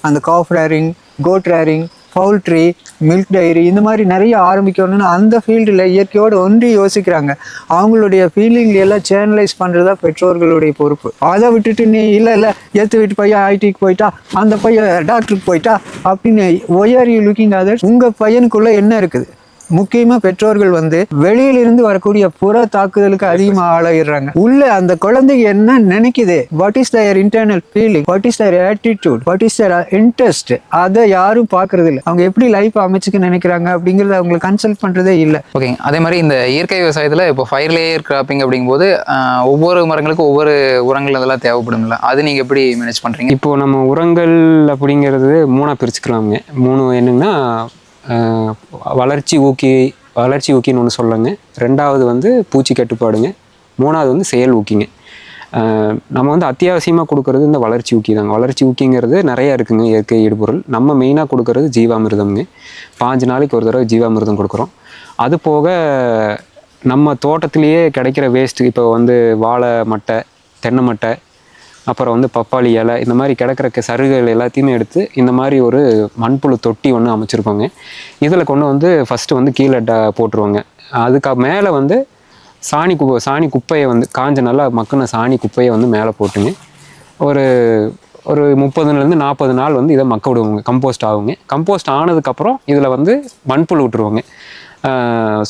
அந்த calf rearing, goat rearing, poultry, milk dairy, இந்த மாதிரி நிறைய ஆரம்பிக்கணும்னு அந்த ஃபீல்டில் இயற்கையோடு ஒன்றி யோசிக்கிறாங்க. அவங்களுடைய ஃபீலிங் எல்லாம் சேனலைஸ் பண்ணுறதா பெற்றோர்களுடைய பொறுப்பு. அதை விட்டுட்டு நீ இல்லை ஏற்று வீட்டு பையன் ஐடிக்கு போயிட்டா, அந்த பையன் டாக்டருக்கு போயிட்டா அப்படின்னு why are you looking others? உங்கள் பையனுக்குள்ளே என்ன இருக்குது? முக்கியமாக பெற்றோர்கள் வந்து வெளியிலிருந்து வரக்கூடிய புற தாக்குதலுக்கு அதிகமாக ஆளாயிடுறாங்க. உள்ள அந்த குழந்தைங்க என்ன நினைக்குது, what is their internal feeling, what is their attitude, what is their interest, அதை யாரும் பார்க்கறது இல்லை. அவங்க எப்படி லைஃப் அமைச்சுக்க நினைக்கிறாங்க அப்படிங்கிறத அவங்களை கன்சல்ட் பண்ணுறதே இல்லை.
ஓகேங்க. அதே மாதிரி இந்த இயற்கை விவசாயத்தில் இப்போ 5 லேயர் கிராப்பிங் அப்படிங்கும்போது ஒவ்வொரு மரங்களுக்கும் ஒவ்வொரு உரங்கள் அதெல்லாம் தேவைப்படும்ல, அது நீங்கள் எப்படி மேனேஜ் பண்ணுறீங்க?
இப்போது நம்ம உரங்கள் அப்படிங்கிறது 3 பிரிச்சுக்கலாமுங்க. 3 என்னன்னா வளர்ச்சி ஊக்கின்னு ஒன்று சொல்லுங்க. 2வது வந்து பூச்சி கட்டுப்பாடுங்க. 3வது வந்து செயல் ஊக்கிங்க. நம்ம வந்து அத்தியாவசியமாக கொடுக்கறது இந்த வளர்ச்சி ஊக்கி தாங்க. வளர்ச்சி ஊக்கிங்கிறது நிறையா இருக்குங்க இயற்கை இடுபொருள். நம்ம மெயினாக கொடுக்கறது ஜீவாமிர்தம்ங்க. 5 நாளைக்கு ஒரு தடவை ஜீவாமிர்தம் கொடுக்குறோம். அது போக நம்ம தோட்டத்திலேயே கிடைக்கிற வேஸ்ட்டு, இப்போ வந்து வாழை மட்டை, தென்னை மட்டை, அப்புறம் வந்து பப்பாளி இலை, இந்த மாதிரி கிடக்கிற சருகுகள் எல்லாத்தையுமே எடுத்து இந்த மாதிரி ஒரு மண்புழு தொட்டி ஒன்று அமைச்சிருக்கோங்க. இதில் கொண்டு வந்து ஃபஸ்ட்டு வந்து கீழே போட்டுருவோங்க. அதுக்கு மேலே வந்து சாணி குப்பையை வந்து காஞ்ச நல்லா மக்கின சாணி குப்பையை வந்து மேலே போட்டுங்க. ஒரு 30-40 நாள் வந்து இதை மக்க விடுவோங்க. கம்போஸ்ட் ஆகுங்க. கம்போஸ்ட் ஆனதுக்கப்புறம் இதில் வந்து மண்புழு விட்டுருவோங்க.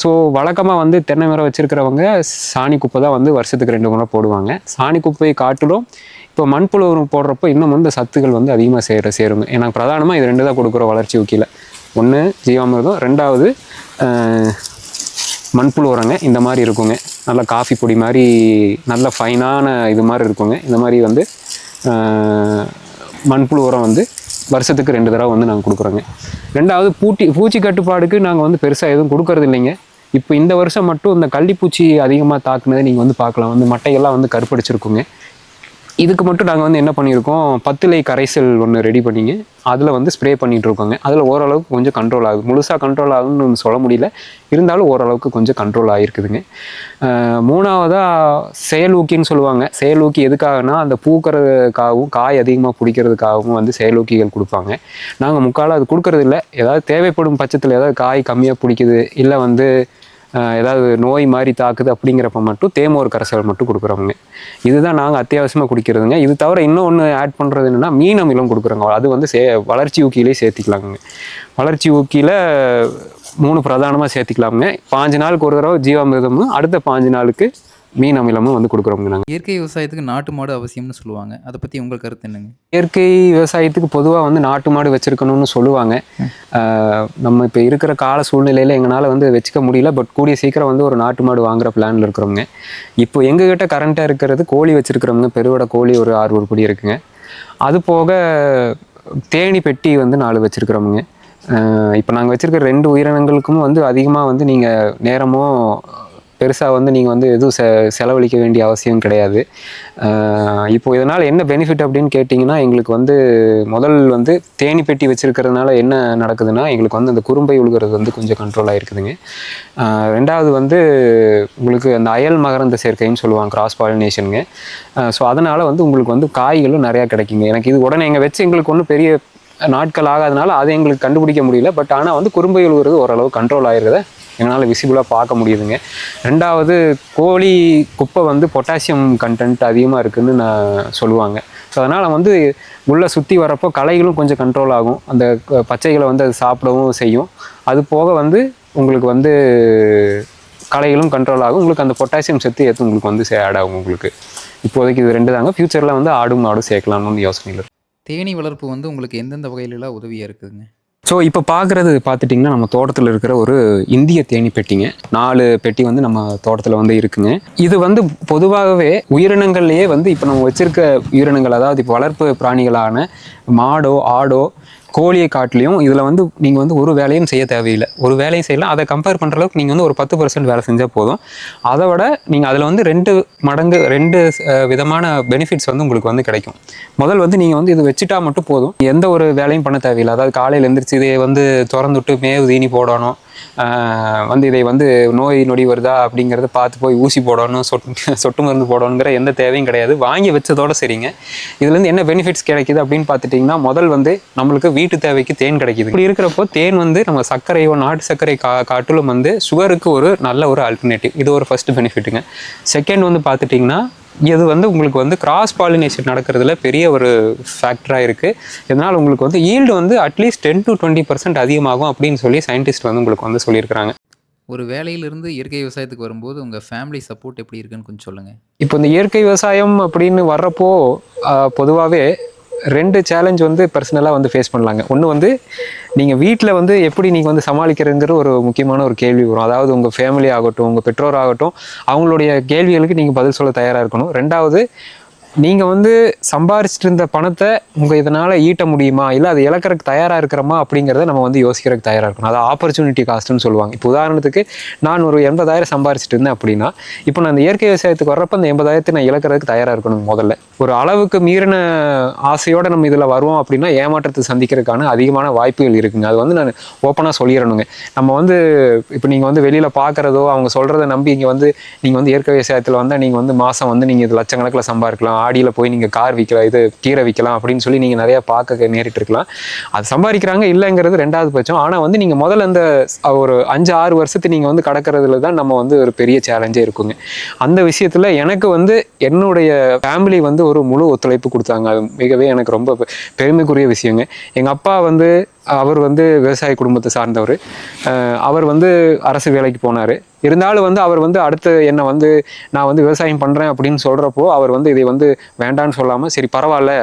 ஸோ வழக்கமாக வந்து தென்னை மரம் வச்சுருக்கிறவங்க சாணி குப்பை தான் வந்து வருஷத்துக்கு 2 முறை போடுவாங்க. சாணி குப்பையை காட்டிலும் இப்போ மண்புழு உரம் போடுறப்போ இன்னும் வந்து சத்துக்கள் வந்து அதிகமாக சேருங்க. ஏன்னா பிரதானமாக இது 2 தான் கொடுக்குறோம் வளர்ச்சி ஊக்கியில். 1 ஜீவாமிர்தம், 2வது மண்புழு உரங்க. இந்த மாதிரி இருக்குங்க. நல்லா காஃபி பொடி மாதிரி நல்ல ஃபைனான இது மாதிரி இருக்குங்க. இந்த மாதிரி வந்து மண்புழு உரம் வந்து வருஷத்துக்கு 2 தடவை வந்து நாங்கள் கொடுக்குறோங்க. 2வது பூச்சி கட்டுப்பாடுக்கு நாங்கள் வந்து பெருசாக எதுவும் கொடுக்கறது இல்லைங்க. இப்போ இந்த வருஷம் மட்டும் இந்த கள்ளிப்பூச்சி அதிகமாக தாக்குனதை நீங்கள் வந்து பார்க்கலாம். வந்து மட்டையெல்லாம் வந்து கருப்படிச்சிருக்குங்க. இதுக்கு மட்டும் நாங்கள் வந்து என்ன பண்ணியிருக்கோம், 10 இலை கரைசல் ஒன்று ரெடி பண்ணிங்க அதில் வந்து ஸ்ப்ரே பண்ணிகிட்டு இருக்கோங்க. அதில் ஓரளவுக்கு கொஞ்சம் கண்ட்ரோல் ஆகுது. முழுசாக கண்ட்ரோல் ஆகுதுன்னு சொல்ல முடியல, இருந்தாலும் ஓரளவுக்கு கொஞ்சம் கண்ட்ரோல் ஆகிருக்குதுங்க. 3வதாக செயல் ஊக்கின்னு சொல்லுவாங்க. செயல் ஊக்கி எதுக்காகனா அந்த பூக்கிறதுக்காகவும் காய் அதிகமாக பிடிக்கிறதுக்காகவும் வந்து செயல் ஊக்கிகள் கொடுப்பாங்க. நாங்கள் முக்காலம் அது கொடுக்கறது இல்லை. ஏதாவது தேவைப்படும் பட்சத்தில் ஏதாவது காய் கம்மியாக பிடிக்குது, இல்லை வந்து ஏதாவது நோய் மாதிரி தாக்குது அப்படிங்கிறப்ப மட்டும் தேமோர் கரைசல் மட்டும் கொடுக்குறோங்க. இதுதான் நாங்கள் அத்தியாவசியமாக குடிக்கிறதுங்க. இது தவிர இன்னொன்று ஆட் பண்ணுறது என்னென்னா மீன் அமிலம் கொடுக்குறோங்க. அது வந்து வளர்ச்சி ஊக்கியிலே சேர்த்திக்கலாங்க. வளர்ச்சி ஊக்கியில் 3 பிரதானமாக சேர்த்திக்கலாமுங்க. 5 நாளுக்கு ஒரு தடவை ஜீவாமிர்தமும் அடுத்த 5 நாளுக்கு மீன் அமிலமும் வந்து கொடுக்குறோங்க நாங்கள்.
இயற்கை விவசாயத்துக்கு நாட்டு மாடு அவசியம்னு சொல்லுவாங்க. அதை பற்றி உங்கள் கருத்து என்னங்க?
இயற்கை விவசாயத்துக்கு பொதுவாக வந்து நாட்டு மாடு வச்சுருக்கணும்னு சொல்லுவாங்க. நம்ம இப்போ இருக்கிற கால சூழ்நிலையில் எங்களால் வந்து வச்சுக்க முடியல. பட் கூடிய சீக்கிரம் வந்து ஒரு நாட்டு மாடு வாங்குற பிளானில் இருக்கிறவங்க. இப்போ எங்ககிட்ட கரண்ட்டாக இருக்கிறது கோழி வச்சுருக்கிறவங்க. பெருவடை கோழி ஒரு 6 உருப்படி இருக்குங்க. அது போக தேனி பெட்டி வந்து 4 வச்சுருக்கிறவங்க. இப்போ நாங்கள் வச்சுருக்க 2 உயிரினங்களுக்கும் வந்து அதிகமாக வந்து நீங்கள் நேரமோ பெருசாக வந்து நீங்கள் வந்து எதுவும் செலவழிக்க வேண்டிய அவசியம் கிடையாது. இப்போ இதனால் என்ன பெனிஃபிட் அப்படின்னு கேட்டிங்கன்னா, எங்களுக்கு வந்து முதல் வந்து தேனி பெட்டி வச்சுருக்கிறதுனால என்ன நடக்குதுன்னா, எங்களுக்கு வந்து அந்த குறும்பை உழுகிறது வந்து கொஞ்சம் கண்ட்ரோல் ஆகிருக்குதுங்க. ரெண்டாவது வந்து உங்களுக்கு அந்த அயல் மகரந்த சேர்க்கைன்னு சொல்லுவாங்க, கிராஸ் பாலினேஷனுங்க. ஸோ அதனால் வந்து உங்களுக்கு வந்து காய்களும் நிறையா கிடைக்குங்க. எனக்கு இது உடனே எங்கள் வச்சு எங்களுக்கு ஒன்றும் பெரிய நாட்கள் ஆகாதனால அதை எங்களுக்கு கண்டுபிடிக்க முடியல. பட் ஆனால் வந்து குறும்பை உழுகிறது ஓரளவு கண்ட்ரோல் ஆகிருக்கிறத என்னால் விசிபிளாக பார்க்க முடியுதுங்க. ரெண்டாவது, கோழி குப்பை வந்து பொட்டாசியம் கண்டென்ட் அதிகமாக இருக்குதுன்னு நான் சொல்லுவாங்க. ஸோ அதனால் வந்து உள்ளே சுற்றி வரப்போ களைகளும் கொஞ்சம் கண்ட்ரோல் ஆகும். அந்த பச்சைகளை வந்து அது சாப்பிடவும் செய்யும். அது போக வந்து உங்களுக்கு வந்து களைகளும் கண்ட்ரோல் ஆகும். உங்களுக்கு அந்த பொட்டாசியம் சத்து ஏற்று உங்களுக்கு வந்து ஆட் ஆகும். உங்களுக்கு இப்போதைக்கு இது 2 தாங்க. ஃப்யூச்சரில் வந்து ஆடும் மாடும் சேர்க்கலாம்னு யோசனையில் இருக்கு.
தேனீ வளர்ப்பு வந்து உங்களுக்கு எந்தெந்த வகையிலலாம் உதவியாக இருக்குதுங்க?
ஸோ இப்போ பார்க்குறது பார்த்துட்டிங்கன்னா, நம்ம தோட்டத்தில் இருக்கிற ஒரு இந்திய தேனி பெட்டிங்க. 4 பெட்டி வந்து நம்ம தோட்டத்தில் வந்து இருக்குங்க. இது வந்து பொதுவாகவே உயிரினங்கள்லேயே வந்து இப்போ நம்ம வச்சுருக்க உயிரினங்கள், அதாவது இப்போ வளர்ப்பு பிராணிகளான மாடோ ஆடோ கோழியை காட்டிலையும் இதில் வந்து நீங்கள் வந்து ஒரு வேலையும் செய்ய தேவையில்லை. ஒரு வேலையும் செய்யலாம். அதை கம்பேர் பண்ணுற அளவுக்கு நீங்கள் வந்து ஒரு 10% வேலை செஞ்சால் போதும். அதை விட நீங்கள் அதில் வந்து 2 மடங்கு 2 விதமான பெனிஃபிட்ஸ் வந்து உங்களுக்கு வந்து கிடைக்கும். முதல் வந்து நீங்கள் வந்து இது வச்சுட்டா மட்டும் போதும், எந்த ஒரு வேலையும் பண்ண தேவையில்லை. அதாவது காலையில் எழுந்திரிச்சு இதை வந்து திறந்து விட்டு மேவு தீனி போடணும், வந்து இதை வந்து நோய் நொடி வருதா அப்படிங்கிறத பார்த்து போய் ஊசி போடணும், சொட்டு மருந்து போடணுங்கிற எந்த தேவையும் கிடையாது. வாங்கி வச்சதோட சரிங்க. இதுலேருந்து என்ன பெனிஃபிட்ஸ் கிடைக்குது அப்படின்னு பார்த்துட்டிங்கன்னா, முதல் வந்து நம்மளுக்கு வீட்டு தேவைக்கு தேன் கிடைக்கிது. இப்படி இருக்கிறப்போ தேன் வந்து நம்ம சர்க்கரையோ நாட்டு சர்க்கரை காட்டிலும் வந்து சுகருக்கு ஒரு நல்ல ஒரு ஆல்டர்னேட்டிவ். இது ஒரு ஃபர்ஸ்ட் பெனிஃபிட்டுங்க. செகண்ட் வந்து பார்த்துட்டிங்கன்னா, இது வந்து உங்களுக்கு வந்து கிராஸ் பாலினேஷன் நடக்கிறதுல பெரிய ஒரு ஃபேக்டராக இருக்குது. இதனால் உங்களுக்கு வந்து ஈல்டு வந்து அட்லீஸ்ட் 10 to 20% அதிகமாகும் அப்படின்னு சொல்லி சயின்டிஸ்ட் வந்து உங்களுக்கு வந்து சொல்லியிருக்கிறாங்க.
ஒரு வேலையிலிருந்து இயற்கை விவசாயத்துக்கு வரும்போது உங்கள் ஃபேமிலி சப்போர்ட் எப்படி இருக்குன்னு கொஞ்சம் சொல்லுங்கள்.
இப்போ இந்த இயற்கை விவசாயம் அப்படின்னு வர்றப்போ பொதுவாகவே 2 சேலஞ்ச் வந்து பர்சனலாக வந்து ஃபேஸ் பண்ணலாங்க. ஒன்று வந்து நீங்கள் வீட்டில் வந்து எப்படி நீங்கள் வந்து சமாளிக்கிறதுங்கிற ஒரு முக்கியமான ஒரு கேள்வி வரும். அதாவது உங்கள் ஃபேமிலி ஆகட்டும், உங்கள் பெற்றோர் ஆகட்டும், அவங்களுடைய கேள்விகளுக்கு நீங்கள் பதில் சொல்ல தயாராக இருக்கணும். ரெண்டாவது, நீங்கள் வந்து சம்பாரிச்சிட்டு இருந்த பணத்தை இதனால் ஈட்ட முடியுமா, இல்லை அது இழக்கிறதுக்கு தயாராக இருக்கிறோமா அப்படிங்கிறத நம்ம வந்து யோசிக்கிறதுக்கு தயாராக இருக்கணும். அது ஆப்பர்ச்சுனிட்டி காஸ்ட்னு சொல்லுவாங்க. இப்போ உதாரணத்துக்கு நான் ஒரு 80,000 சம்பாரிச்சிட்டு இருந்தேன் அப்படின்னா, இப்போ நான் அந்த இயற்கை விவசாயத்துக்கு வர்றப்ப அந்த 80,000 நான் இழக்கிறதுக்கு தயாராக இருக்கணும். முதல்ல ஒரு அளவுக்கு மீறின ஆசையோடு நம்ம இதில் வருவோம் அப்படின்னா ஏமாற்றத்தை சந்திக்கிறதுக்கான அதிகமான வாய்ப்புகள் இருக்குங்க. அது வந்து நான் ஓப்பனாக சொல்லிடணுங்க. நம்ம வந்து இப்போ நீங்கள் வந்து வெளியில் பார்க்குறதோ அவங்க சொல்கிறத நம்பி இங்கே வந்து நீங்கள் வந்து இயற்கை விவசாயத்தில் வந்தால் நீங்கள் வந்து மாதம் வந்து நீங்கள் இது லட்சக்கணக்கில் சம்பாதிக்கலாம், ஆடியில் போய் நீங்கள் கார் விற்கலாம், இது கீரை விற்கலாம் அப்படின்னு சொல்லி நீங்கள் நிறையா பார்க்க நேரிட்டு இருக்கலாம். அது சம்பாதிக்கிறாங்க இல்லைங்கிறது 2வது பட்சம். ஆனால் வந்து நீங்கள் முதல்ல அந்த ஒரு 5-6 வருஷத்துக்கு நீங்கள் வந்து கடக்கிறதுல தான் நம்ம வந்து ஒரு பெரிய சேலஞ்சே இருக்குங்க. அந்த விஷயத்தில் எனக்கு வந்து என்னுடைய ஃபேமிலி வந்து ஒரு முழு ஒத்துழைப்பு கொடுத்தாங்க. அது மிகவே எனக்கு ரொம்ப பெருமைக்குரிய விஷயங்க. எங்கள் அப்பா வந்து அவர் வந்து விவசாய குடும்பத்தை சார்ந்தவர். அவர் வந்து அரசு வேலைக்கு போனார். இருந்தாலும் வந்து அவர் வந்து அடுத்து என்னை வந்து நான் வந்து விவசாயம் பண்ணுறேன் அப்படின்னு சொல்கிறப்போ அவர் வந்து இதை வந்து வேண்டான்னு சொல்லாமல் சரி பரவாயில்ல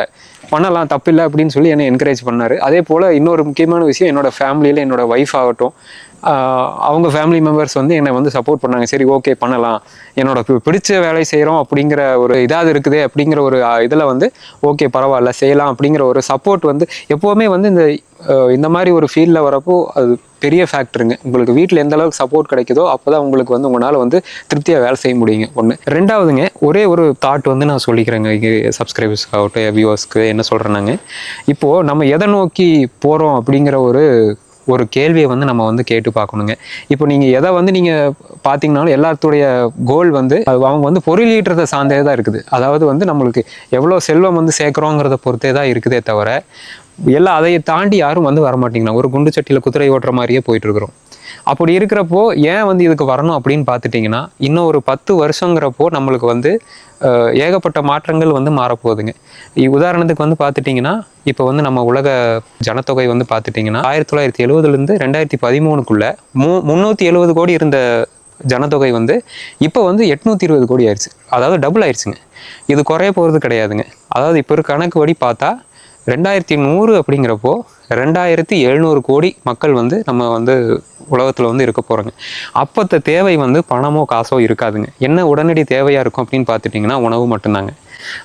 பண்ணலாம் தப்பில்லை அப்படின்னு சொல்லி என்னை என்கரேஜ் பண்ணார். அதே போல் இன்னொரு முக்கியமான விஷயம், என்னோடய ஃபேமிலியில் என்னோடய ஒய்ஃப் ஆகட்டும், அவங்க ஃபேமிலி மெம்பர்ஸ் வந்து என்னை வந்து சப்போர்ட் பண்ணாங்க. சரி ஓகே பண்ணலாம், என்னோட பிடிச்ச வேலை செய்கிறோம் அப்படிங்கிற ஒரு இதாவது இருக்குது அப்படிங்கிற ஒரு இதில் வந்து ஓகே பரவாயில்ல செய்யலாம் அப்படிங்கிற ஒரு சப்போர்ட் வந்து எப்போவுமே வந்து இந்த மாதிரி ஒரு ஃபீல்டில் வரப்போ அது பெரிய ஃபேக்டருங்க. உங்களுக்கு வீட்டில் எந்த அளவுக்கு சப்போர்ட் கிடைக்குதோ அப்போ தான் உங்களுக்கு வந்து உங்களால் வந்து திருப்தியாக வேலை செய்ய முடியுங்க. ஒன்று. ரெண்டாவதுங்க, ஒரே ஒரு தாட் வந்து நான் சொல்லிக்கிறேங்க இங்கே சப்ஸ்கிரைபர்ஸ்க்கு ஆகட்டும் வியூவர்ஸ்க்கு என்ன சொல்கிறேன்னாங்க, இப்போது நம்ம எதை நோக்கி போகிறோம் அப்படிங்கிற ஒரு கேள்வியை வந்து நம்ம வந்து கேட்டு பார்க்கணுங்க. இப்போ நீங்கள் எதை வந்து நீங்கள் பார்த்தீங்கன்னாலும் எல்லாத்துடைய கோல் வந்து அவங்க வந்து பொருளீட்டுறதை சார்ந்தே தான் இருக்குது. அதாவது வந்து நம்மளுக்கு எவ்வளோ செல்வம் வந்து சேர்க்குறோங்கிறத பொறுத்தே தான் இருக்குதே தவிர எல்லாம் அதை தாண்டி யாரும் வந்து வரமாட்டிங்கன்னா ஒரு குண்டு சட்டியில் குதிரை ஓட்டுற மாதிரியே போயிட்டு இருக்கிறோம். அப்படி இருக்கிறப்போ ஏன் வந்து இதுக்கு வரணும் அப்படின்னு பார்த்துட்டிங்கன்னா, இன்னும் ஒரு 10 வருஷங்கிறப்போ நம்மளுக்கு வந்து ஏகப்பட்ட மாற்றங்கள் வந்து மாறப்போகுதுங்க. உதாரணத்துக்கு வந்து பார்த்துட்டிங்கன்னா, இப்போ வந்து நம்ம உலக ஜனத்தொகை வந்து பார்த்துட்டிங்கன்னா 1970 2013 370 கோடி இருந்த ஜனத்தொகை வந்து இப்போ வந்து 820 கோடி ஆயிடுச்சு. அதாவது டபுள் ஆயிடுச்சுங்க. இது குறைய போகிறது கிடையாதுங்க. அதாவது இப்போ ஒரு கணக்கு படி பார்த்தா 2100 அப்படிங்கிறப்போ 2700 கோடி மக்கள் வந்து நம்ம வந்து உலகத்தில் வந்து இருக்க போகிறோங்க. அப்போத்த தேவை வந்து பணமோ காசோ இருக்காதுங்க. என்ன உடனடி தேவையாக இருக்கும் அப்படின்னு பார்த்துட்டிங்கன்னா உணவு மட்டும்தாங்க.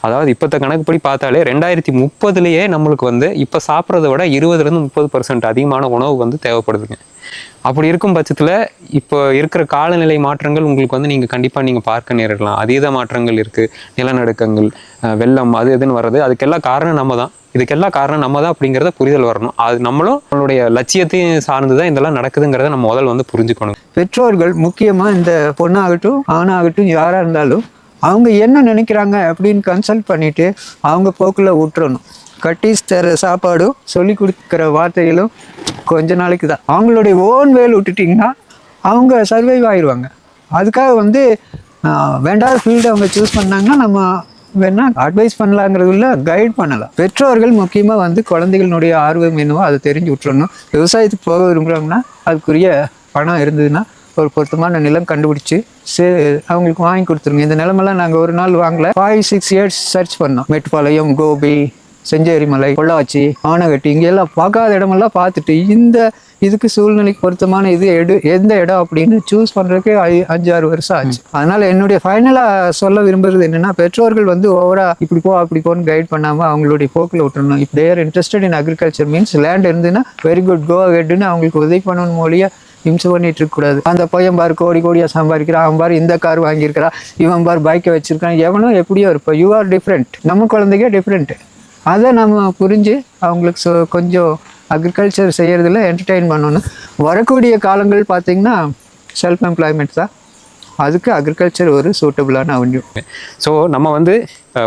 அதாவது இப்போத்த கணக்குப்படி பார்த்தாலே 2030 நம்மளுக்கு வந்து இப்போ சாப்பிட்றத விட 20-30% அதிகமான உணவு வந்து தேவைப்படுதுங்க. அப்படி இருக்கும் பட்சத்தில் இப்போ இருக்கிற காலநிலை மாற்றங்கள் உங்களுக்கு வந்து நீங்கள் கண்டிப்பாக நீங்கள் பார்க்க நேரிடலாம். அதீத மாற்றங்கள் இருக்குது, நிலநடுக்கங்கள், வெள்ளம், அது எதுன்னு வர்றது. அதுக்கெல்லாம் காரணம் நம்ம தான். இதுக்கெல்லாம் காரணம் நம்ம தான் அப்படிங்கிறத புரிதல் வரணும். அது நம்மளும் நம்மளுடைய லட்சியத்தையும் சார்ந்து தான் இதெல்லாம் நடக்குதுங்கிறத நம்ம முதல்ல வந்து புரிஞ்சுக்கணும்.
பெற்றோர்கள் முக்கியமாக இந்த பொண்ணாகட்டும் ஆணாகட்டும் யாராக இருந்தாலும் அவங்க என்ன நினைக்கிறாங்க அப்படின்னு கன்சல்ட் பண்ணிவிட்டு அவங்க போக்கில் விட்டுறணும். கட்டீஸ் தர சாப்பாடும் சொல்லி கொடுக்குற வார்த்தைகளும் கொஞ்ச நாளைக்கு தான். அவங்களுடைய ஓன் வேல் விட்டுட்டிங்கன்னா அவங்க சர்வைவ் ஆயிடுவாங்க. அதுக்காக வந்து வேண்டாத ஃபீல்டு அவங்க சூஸ் பண்ணாங்கன்னா நம்ம வேணால் அட்வைஸ் பண்ணலாங்கிறதுல கைட் பண்ணலாம். பெற்றோர்கள் முக்கியமாக வந்து குழந்தைகளுடைய ஆர்வம் என்னவோ அதை தெரிஞ்சு விட்டுறணும். விவசாயத்துக்கு போக விரும்புகிறாங்கன்னா அதுக்குரிய பணம் இருந்ததுன்னா ஒரு பொருத்தமான நிலம் கண்டுபிடிச்சி அவங்களுக்கு வாங்கி கொடுத்துருங்க. இந்த நிலமெல்லாம் நாங்கள் ஒரு நாள் வாங்கலை, 5-6 years சர்ச் பண்ணோம். மேட்டுப்பாளையம், கோபி, செஞ்சேரி மலை, பொள்ளாச்சி, ஆனகட்டி, இங்கெல்லாம் பார்க்காத இடமெல்லாம் பார்த்துட்டு இந்த இதுக்கு சூழ்நிலைக்கு பொருத்தமான இது எந்த இடம் அப்படின்னு சூஸ் பண்ணுறதுக்கு 5-6 வருஷம் ஆச்சு. அதனால் என்னுடைய ஃபைனலாக சொல்ல விரும்புறது என்னென்னா, பெற்றோர்கள் வந்து ஓவராக இப்படி போ அப்படி போன்னு கைட் பண்ணாமல் அவங்களுடைய போக்கில் விட்டுறணும். இப்போ they're interested in agriculture means land இருந்துன்னா வெரி குட், கோ ஹெட்னு அவங்களுக்கு உதவி பண்ணணும் மொழியா இம்சை பண்ணிட்டு இருக்கக்கூடாது. அந்த பையன் பாரு கோடியாக சம்பாதிக்கிறான், அவன் பாரு இந்த கார் வாங்கியிருக்கிறான், இவன் பாரு பைக்கை வச்சிருக்கான், எவனோ எப்படியோ இருப்போம். யூ ஆர் டிஃப்ரெண்ட், நம்ம குழந்தைங்க டிஃப்ரெண்ட்டு. அதை நம்ம புரிஞ்சு அவங்களுக்கு கொஞ்சம் அக்ரிகல்ச்சர் செய்கிறதுல என்டர்டெயின் பண்ணணும். வரக்கூடிய காலங்கள் பார்த்திங்கன்னா செல்ஃப் எம்ப்ளாய்மெண்ட் தான். அதுக்கு அக்ரிகல்ச்சர் ஒரு சூட்டபிளான அவன்யூ.
ஸோ நம்ம வந்து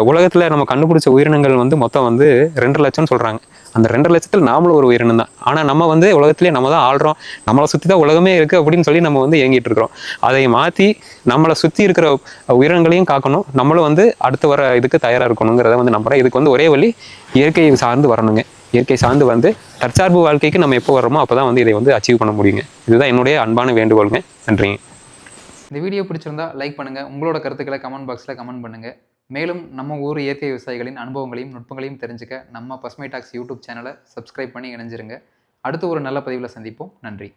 உலகத்தில் நம்ம கண்டுபிடிச்ச உயிரினங்கள் வந்து மொத்தம் வந்து 2 லட்சம்னு சொல்கிறாங்க. அந்த 2 லட்சத்தில் நாமளும் ஒரு உயிரினம் தான். ஆனால் நம்ம வந்து உலகத்திலே நம்ம தான் ஆள்றோம், நம்மளை சுற்றி தான் உலகமே இருக்குது அப்படின்னு சொல்லி நம்ம வந்து இயங்கிட்டு இருக்கிறோம். அதை மாற்றி நம்மளை சுற்றி இருக்கிற உயிரினங்களையும் காக்கணும், நம்மளும் வந்து அடுத்து வர இதுக்கு தயாராக இருக்கணுங்கிறத வந்து நம்புகிறேன். இதுக்கு வந்து ஒரே வழி இயற்கை சார்ந்து வரணுங்க. இயற்கை சார்ந்து வந்து தற்சார்பு வாழ்க்கைக்கு நம்ம எப்போ வரோமோ அப்போ தான் வந்து இதை வந்து அச்சீவ் பண்ண முடியுங்க. இதுதான் என்னுடைய அன்பான வேண்டுகோளுங்க. நன்றிங்க.
இந்த வீடியோ பிடிச்சிருந்தா லைக் பண்ணுங்கள், உங்களோட கருத்துக்களை கமெண்ட் பாக்ஸில் கமெண்ட் பண்ணுங்கள். மேலும் நம்ம ஊர் இயற்கை விவசாயிகளின் அனுபவங்களையும் நுட்பங்களையும் தெரிஞ்சுக்க நம்ம பசுமை டாக்ஸ் யூடியூப் சேனலை சப்ஸ்கிரைப் பண்ணி இணைஞ்சிருங்க. அடுத்து ஒரு நல்ல பதிவில் சந்திப்போம். நன்றி.